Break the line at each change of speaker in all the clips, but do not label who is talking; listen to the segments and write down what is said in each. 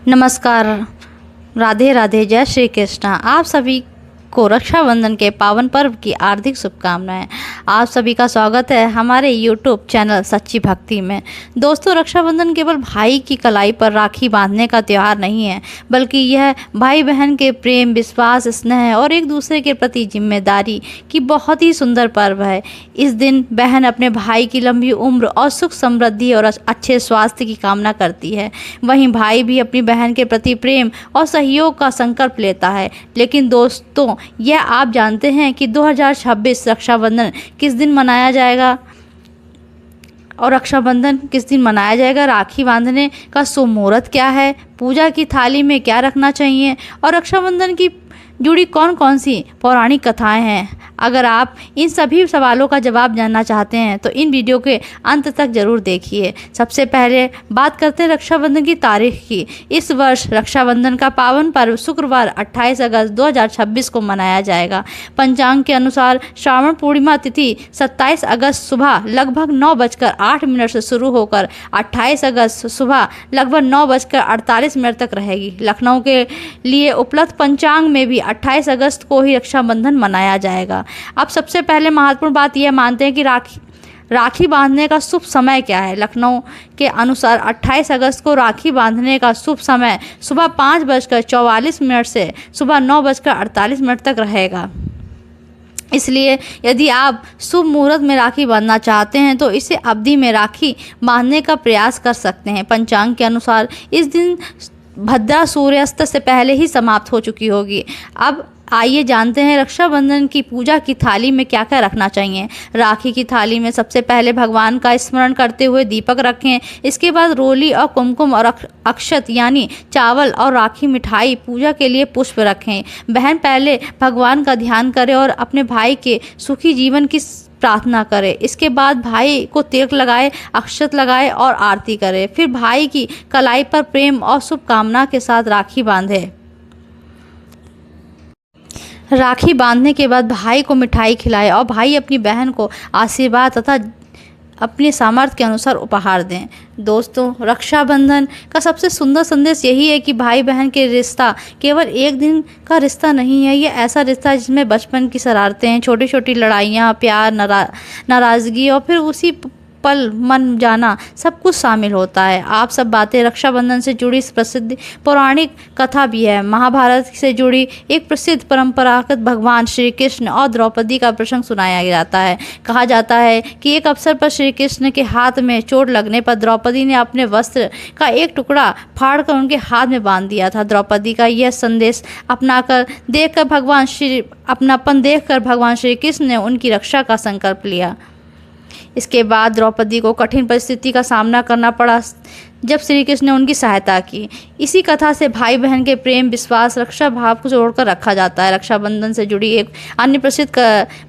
नमस्कार, राधे राधे, जय श्री कृष्ण। आप सभी को रक्षाबंधन के पावन पर्व की हार्दिक शुभकामनाएं। आप सभी का स्वागत है हमारे YouTube चैनल सच्ची भक्ति में। दोस्तों, रक्षाबंधन केवल भाई की कलाई पर राखी बांधने का त्यौहार नहीं है, बल्कि यह भाई बहन के प्रेम, विश्वास, स्नेह और एक दूसरे के प्रति जिम्मेदारी की बहुत ही सुंदर पर्व है। इस दिन बहन अपने भाई की लंबी उम्र और सुख समृद्धि और अच्छे स्वास्थ्य की कामना करती है। वहीं भाई भी अपनी बहन के प्रति प्रेम और सहयोग का संकल्प लेता है। लेकिन दोस्तों, यह आप जानते हैं कि 2026 रक्षाबंधन किस दिन मनाया जाएगा? और रक्षाबंधन किस दिन मनाया जाएगा? राखी बांधने का शुभ मुहूर्त क्या है? पूजा की थाली में क्या रखना चाहिए? और रक्षाबंधन की जुड़ी कौन कौन सी पौराणिक कथाएं हैं? अगर आप इन सभी सवालों का जवाब जानना चाहते हैं तो इन वीडियो के अंत तक ज़रूर देखिए। सबसे पहले बात करते हैं रक्षाबंधन की तारीख की। इस वर्ष रक्षाबंधन का पावन पर्व शुक्रवार 28 अगस्त 2026 को मनाया जाएगा। पंचांग के अनुसार श्रावण पूर्णिमा तिथि 27 अगस्त सुबह लगभग 9:08 से शुरू होकर 28 अगस्त सुबह लगभग 9:48 तक रहेगी। लखनऊ के लिए उपलब्ध पंचांग में भी 28 अगस्त को ही रक्षाबंधन मनाया जाएगा। अब सबसे पहले महत्वपूर्ण बात यह मानते हैं कि राखी बांधने का शुभ समय क्या है। लखनऊ के अनुसार 28 अगस्त को राखी बांधने का शुभ समय सुबह 5:44 से सुबह 9:48 तक रहेगा। इसलिए यदि आप शुभ मुहूर्त में राखी बांधना चाहते हैं तो इसे अवधि में राखी बांधने का प्रयास कर सकते हैं। पंचांग के अनुसार इस दिन भद्रा सूर्यास्त से पहले ही समाप्त हो चुकी होगी। अब आइए जानते हैं रक्षाबंधन की पूजा की थाली में क्या क्या रखना चाहिए। राखी की थाली में सबसे पहले भगवान का स्मरण करते हुए दीपक रखें। इसके बाद रोली और कुमकुम और अक्षत यानी चावल और राखी मिठाई, पूजा के लिए पुष्प रखें। बहन पहले भगवान का ध्यान करे और अपने भाई के सुखी जीवन की प्रार्थना करे। इसके बाद भाई को तिलक लगाए, अक्षत लगाए और आरती करे। फिर भाई की कलाई पर प्रेम और शुभकामना के साथ राखी बांधे। राखी बांधने के बाद भाई को मिठाई खिलाए और भाई अपनी बहन को आशीर्वाद तथा अपने सामर्थ्य के अनुसार उपहार दें। दोस्तों, रक्षाबंधन का सबसे सुंदर संदेश यही है कि भाई बहन के रिश्ता केवल एक दिन का रिश्ता नहीं है। ये ऐसा रिश्ता है जिसमें बचपन की शरारतें, छोटी छोटी लड़ाइयाँ, प्यार, नाराज़गी और फिर उसी पल मन जाना सब कुछ शामिल होता है। आप सब बातें रक्षाबंधन से जुड़ी प्रसिद्ध पौराणिक कथा भी है। महाभारत से जुड़ी एक प्रसिद्ध परंपरागत भगवान श्री कृष्ण और द्रौपदी का प्रसंग सुनाया जाता है। कहा जाता है कि एक अवसर पर श्री कृष्ण के हाथ में चोट लगने पर द्रौपदी ने अपने वस्त्र का एक टुकड़ा फाड़कर उनके हाथ में बांध दिया था। द्रौपदी का यह संदेश अपनापन देखकर भगवान श्री कृष्ण ने उनकी रक्षा का संकल्प लिया। इसके बाद द्रौपदी को कठिन परिस्थिति का सामना करना पड़ा जब श्री कृष्ण ने उनकी सहायता की। इसी कथा से भाई बहन के प्रेम, विश्वास, रक्षा भाव को जोड़कर रखा जाता है। रक्षाबंधन से जुड़ी एक अन्य प्रसिद्ध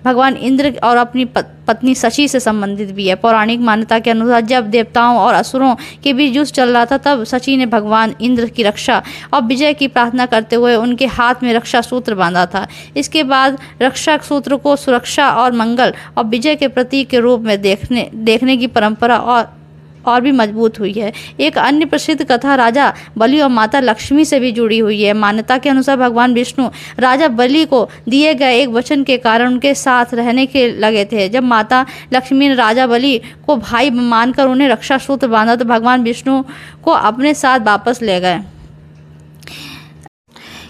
भगवान इंद्र और अपनी पत्नी शची से संबंधित भी है। पौराणिक मान्यता के अनुसार जब देवताओं और असुरों के बीच युद्ध चल रहा था तब शची ने भगवान इंद्र की रक्षा और विजय की प्रार्थना करते हुए उनके हाथ में रक्षा सूत्र बांधा था। इसके बाद रक्षा सूत्र को सुरक्षा और मंगल और विजय के प्रतीक के रूप में देखने की परंपरा और भी मजबूत हुई है। एक अन्य प्रसिद्ध कथा राजा बलि और माता लक्ष्मी से भी जुड़ी हुई है। मान्यता के अनुसार भगवान विष्णु राजा बलि को दिए गए एक वचन के कारण उनके साथ रहने के लगे थे। जब माता लक्ष्मी ने राजा बलि को भाई मानकर उन्हें रक्षा सूत्र बांधा तो भगवान विष्णु को अपने साथ वापस ले गए।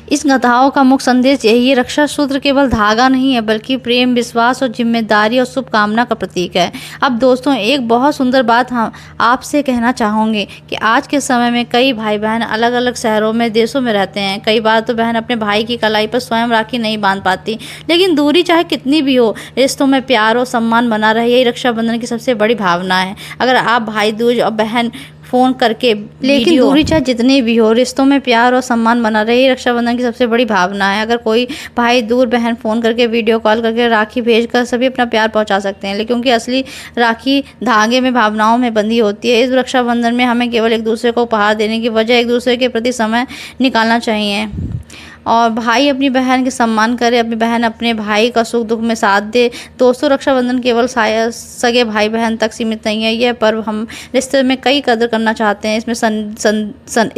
इस कथाओं का मुख्य संदेश यही है, रक्षा सूत्र केवल धागा नहीं है बल्कि प्रेम, विश्वास और जिम्मेदारी और शुभकामना का प्रतीक है। अब दोस्तों, एक बहुत सुंदर बात हम आपसे कहना चाहूँगी कि आज के समय में कई भाई बहन अलग अलग शहरों में, देशों में रहते हैं। कई बार तो बहन अपने भाई की कलाई पर स्वयं राखी नहीं बांध पाती, लेकिन दूरी चाहे कितनी भी हो, रिश्तों में प्यार और सम्मान बना रहे, यही रक्षाबंधन की सबसे बड़ी भावना है। अगर आप भाई दूज और बहन फ़ोन करके, लेकिन दूरी चाहे जितनी भी हो, रिश्तों में प्यार और सम्मान बना रहे, रक्षाबंधन की सबसे बड़ी भावना है। अगर कोई भाई दूर बहन फ़ोन करके, वीडियो कॉल करके, राखी भेजकर सभी अपना प्यार पहुंचा सकते हैं, लेकिन क्योंकि असली राखी धागे में, भावनाओं में बंधी होती है। इस रक्षाबंधन में हमें केवल एक दूसरे को उपहार देने की बजाय एक दूसरे के प्रति समय निकालना चाहिए। और भाई अपनी बहन के सम्मान करे, अपनी बहन अपने भाई का सुख दुख में साथ दे। दोस्तों, रक्षाबंधन केवल सगे भाई बहन तक सीमित नहीं है। यह पर्व हम रिश्ते में कई कदर करना चाहते हैं। इसमें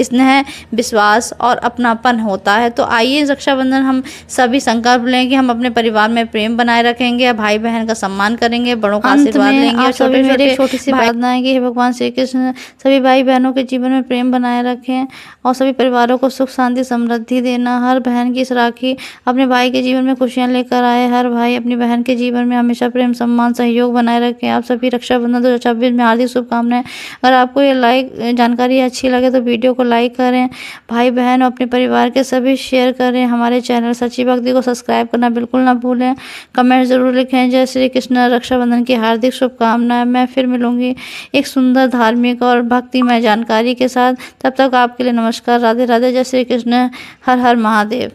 स्नेह, विश्वास और अपनापन होता है। तो आइए रक्षाबंधन हम सभी संकल्प लें कि हम अपने परिवार में प्रेम बनाए रखेंगे, भाई बहन का सम्मान करेंगे, बड़ों का आशीर्वाद लेंगे। और छोटी सी प्रार्थना है कि हे भगवान श्री कृष्ण सभी भाई बहनों के जीवन में प्रेम बनाए रखें और सभी परिवारों को सुख शांति समृद्धि देना। हर बहन की इस राखी अपने भाई के जीवन में खुशियां लेकर आए। हर भाई अपनी बहन के जीवन में हमेशा प्रेम, सम्मान, सहयोग बनाए रखें। आप सभी रक्षाबंधन 2026 में हार्दिक शुभकामनाएं। अगर आपको ये जानकारी अच्छी लगे तो वीडियो को लाइक करें, भाई बहन और अपने परिवार के सभी शेयर करें। हमारे चैनल सच्ची भक्ति को सब्सक्राइब करना बिल्कुल ना भूलें। कमेंट जरूर लिखें। जय श्री कृष्ण। रक्षाबंधन की हार्दिक शुभकामनाएं। मैं फिर मिलूंगी एक सुंदर धार्मिक और भक्तिमय जानकारी के साथ। तब तक आपके लिए नमस्कार। राधे राधे। जय श्री कृष्ण। हर हर महादेव।